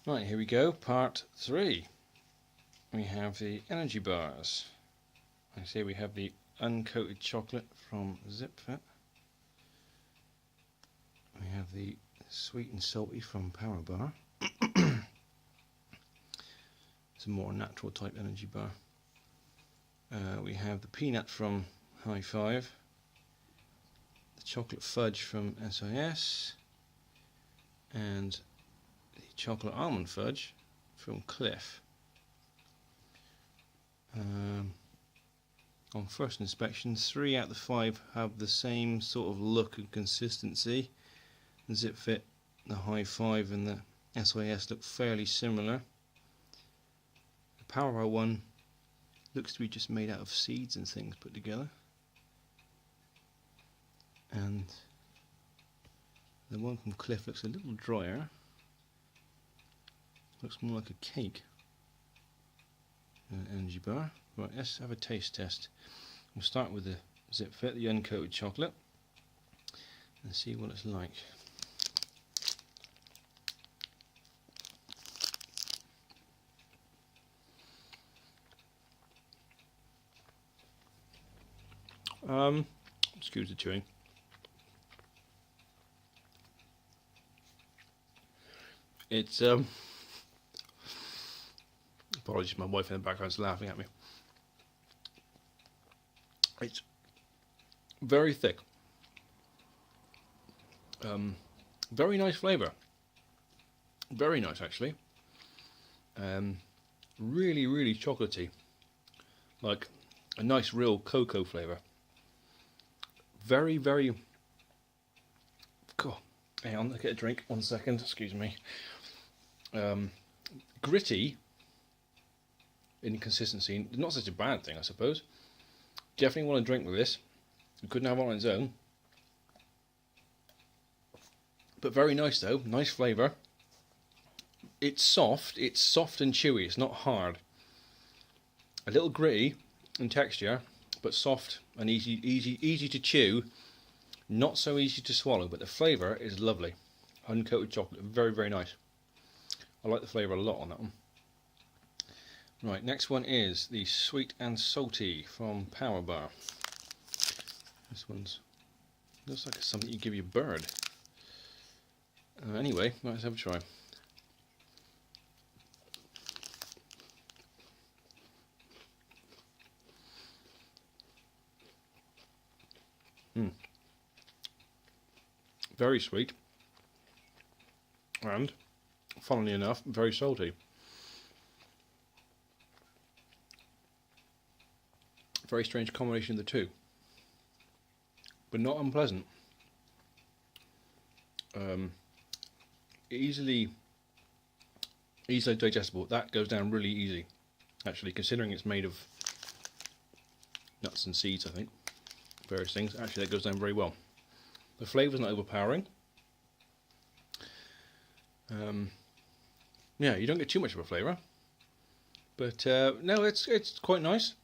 Right, here we go, part 3. We have the energy bars. I say we have the uncoated chocolate from ZipFit. We have the sweet and salty from Power Bar. It's a more natural type energy bar. We have the peanut from High Five, the chocolate fudge from SIS, and the chocolate almond fudge from Cliff. On first inspection, 3 out of the 5 have the same sort of look and consistency. The ZipFit, the High Five and the SIS look fairly similar. The Power Bar one looks to be just made out of seeds and things put together. And the one from Cliff looks a little drier. Looks more like a cake. Energy bar. Right, let's have a taste test. We'll start with the ZipFit, the uncoated chocolate, and see what it's like. Excuse the chewing. It's apologies, my wife in the background is laughing at me. It's very thick. Very nice flavour. Very nice, actually. Really, really chocolatey. Like a nice, real cocoa flavour. Very, very. God, hang on, I'll get a drink. 1 second, excuse me. Gritty in consistency. Not such a bad thing, I suppose. Definitely want to drink with this. You couldn't have it on its own. But very nice though, nice flavour. It's soft and chewy, it's not hard. A little gritty in texture, but soft and easy to chew. Not so easy to swallow, but the flavour is lovely. Uncoated chocolate, very, very nice. I like the flavour a lot on that one. Right, next one is the sweet and salty from Power Bar. This one's looks like it's something you give your bird. Anyway, let's have a try. Very sweet, and funnily enough, very salty. Very strange combination of the two, but not unpleasant. Easily digestible. That goes down really easy, actually, considering it's made of nuts and seeds, I think, various things. Actually, that goes down very well. The flavour's not overpowering. Yeah, you don't get too much of a flavour, but no, it's quite nice.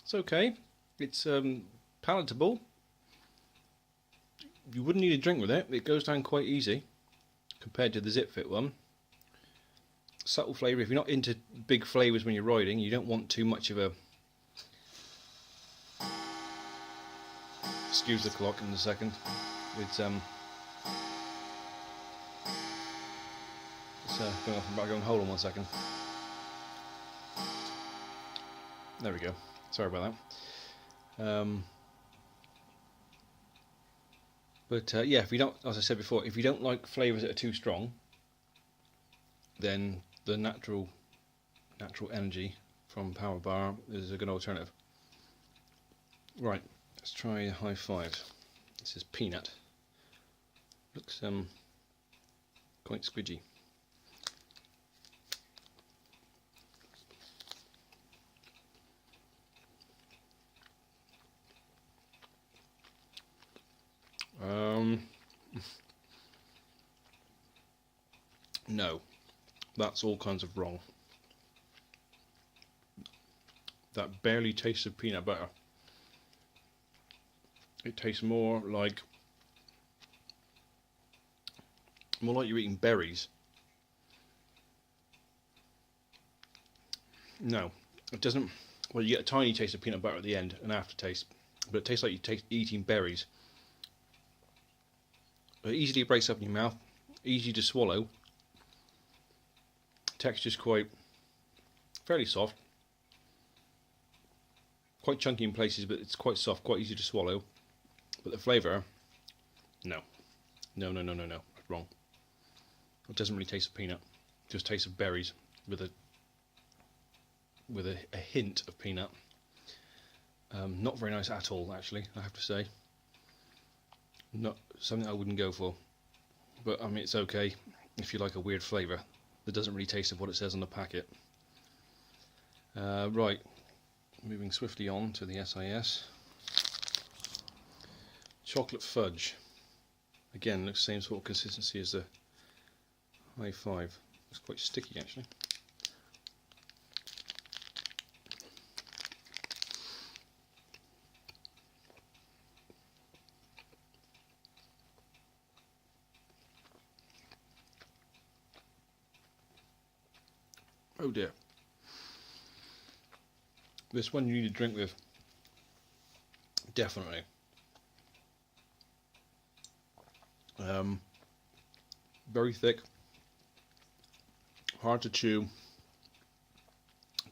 It's okay. It's palatable. You wouldn't need a drink with it. It goes down quite easy compared to the ZipFit one. Subtle flavour. If you're not into big flavours when you're riding, you don't want too much of a. Excuse the clock in a second. It's going off and back on. Hold on 1 second. There we go. Sorry about that. But yeah, if you don't, as I said before, if you don't like flavours that are too strong, then the natural energy from Power Bar is a good alternative. Right, let's try High Five. This is peanut. Looks quite squidgy. No, that's all kinds of wrong. That barely tastes of peanut butter. It tastes more like you're eating berries No, it doesn't. Well, you get a tiny taste of peanut butter at the end, an aftertaste, but it tastes like you're eating berries. Easy to breaks up in your mouth, easy to swallow. Texture's quite fairly soft, quite chunky in places, but it's quite soft, quite easy to swallow. But the flavour, no, that's wrong. It doesn't really taste of peanut; it just tastes of berries with a hint of peanut. Not very nice at all, actually, I have to say. Not something I wouldn't go for. But I mean, it's okay if you like a weird flavour that doesn't really taste of what it says on the packet. Right, moving swiftly on to the SIS. Chocolate fudge. Again, looks the same sort of consistency as the High Five. It's quite sticky, actually. Oh dear. This one you need to drink with. Definitely. Very thick. Hard to chew.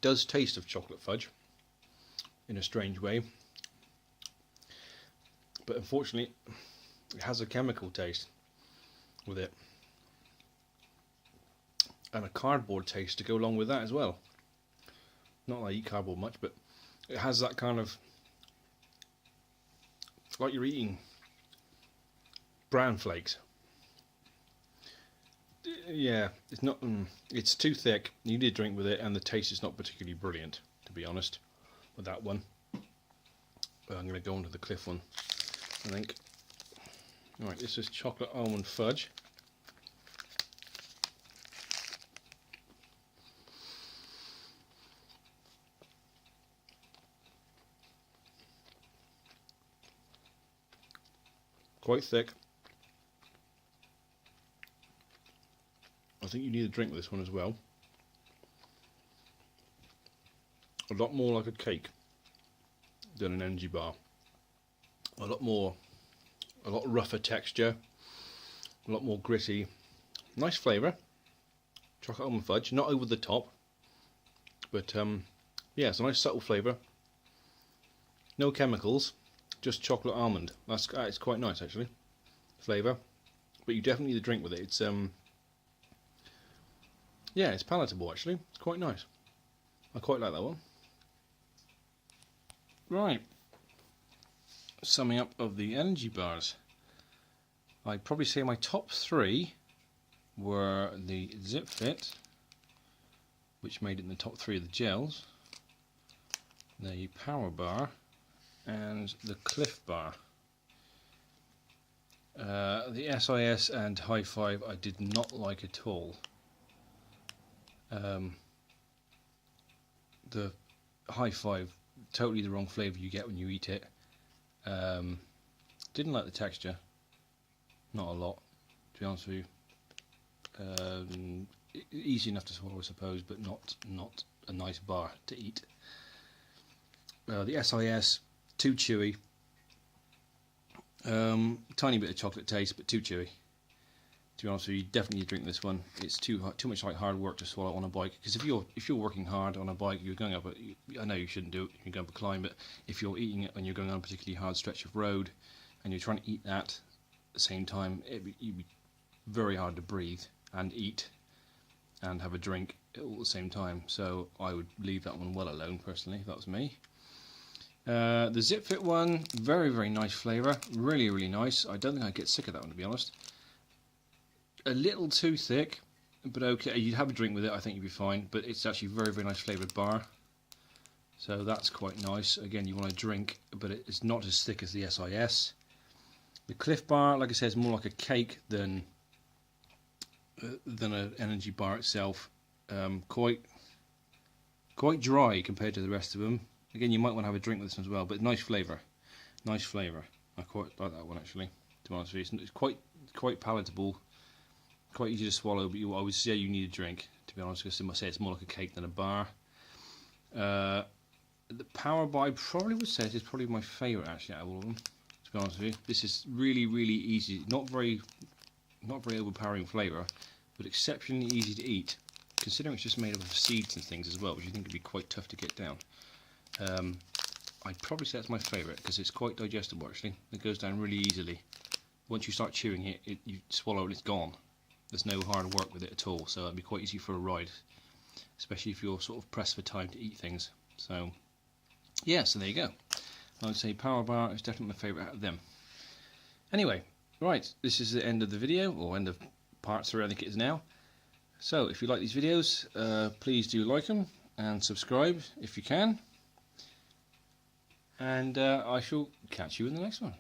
Does taste of chocolate fudge in a strange way. But unfortunately, it has a chemical taste with it. And a cardboard taste to go along with that as well. Not that I eat cardboard much, but it has that kind of, it's like you're eating bran flakes. Yeah, it's not. It's too thick. You need a drink with it, and the taste is not particularly brilliant, to be honest, with that one. But I'm going to go on to the Cliff one, I think. Right, this is chocolate almond fudge. Quite thick. I think you need a drink with this one as well. A lot more like a cake than an energy bar. A lot rougher texture, a lot more gritty. Nice flavour. Chocolate almond fudge, not over the top, but yeah, it's a nice subtle flavour. No chemicals, just chocolate almond. It's quite nice actually, flavour. But you definitely need a drink with it. It's yeah, it's palatable actually. It's quite nice. I quite like that one. Right. Summing up of the energy bars. I'd probably say my top three were the ZipFit, which made it in the top three of the gels, the Power Bar, and the Cliff Bar. The SIS and High Five I did not like at all. The High Five, totally the wrong flavour you get when you eat it. Didn't like the texture, not a lot, to be honest with you. Easy enough to swallow, I suppose, but not a nice bar to eat. The SIS, too chewy. Tiny bit of chocolate taste, but too chewy. To be honest with you, definitely drink this one. It's too much like hard work to swallow on a bike. Because if you're working hard on a bike, you're going up. I know you shouldn't do it. You're going up a climb, but if you're eating it and you're going on a particularly hard stretch of road, and you're trying to eat that at the same time, it'd be very hard to breathe and eat and have a drink all at the same time. So I would leave that one well alone personally, if that was me. The ZipFit one, very nice flavour, really nice. I don't think I'd get sick of that one, to be honest. A little too thick, but okay, you'd have a drink with it, I think you'd be fine, but it's actually very nice flavoured bar, so that's quite nice. Again, you want to drink, but it's not as thick as the SIS. The Cliff Bar, like I said, is more like a cake than an energy bar itself. Quite dry compared to the rest of them. Again, you might want to have a drink with this one as well, but nice flavour. I quite like that one actually, to be honest with you. It's quite palatable. Quite easy to swallow, but I would say you need a drink, to be honest, because I must say it's more like a cake than a bar. The Power Bar, I probably would say, is probably my favourite actually out of all of them. To be honest with you, this is really easy. Not very overpowering flavour, but exceptionally easy to eat. Considering it's just made up of seeds and things as well, which you think would be quite tough to get down. I'd probably say that's my favourite because it's quite digestible actually. It goes down really easily. Once you start chewing it, you swallow it, it's gone. There's no hard work with it at all, so it'd be quite easy for a ride, especially if you're sort of pressed for time to eat things. So yeah, so there you go. I would say Power Bar is definitely my favourite out of them. Anyway, right, this is the end of the video, or end of part 3 I think it is now. So if you like these videos, please do like them and subscribe if you can. And I shall catch you in the next one.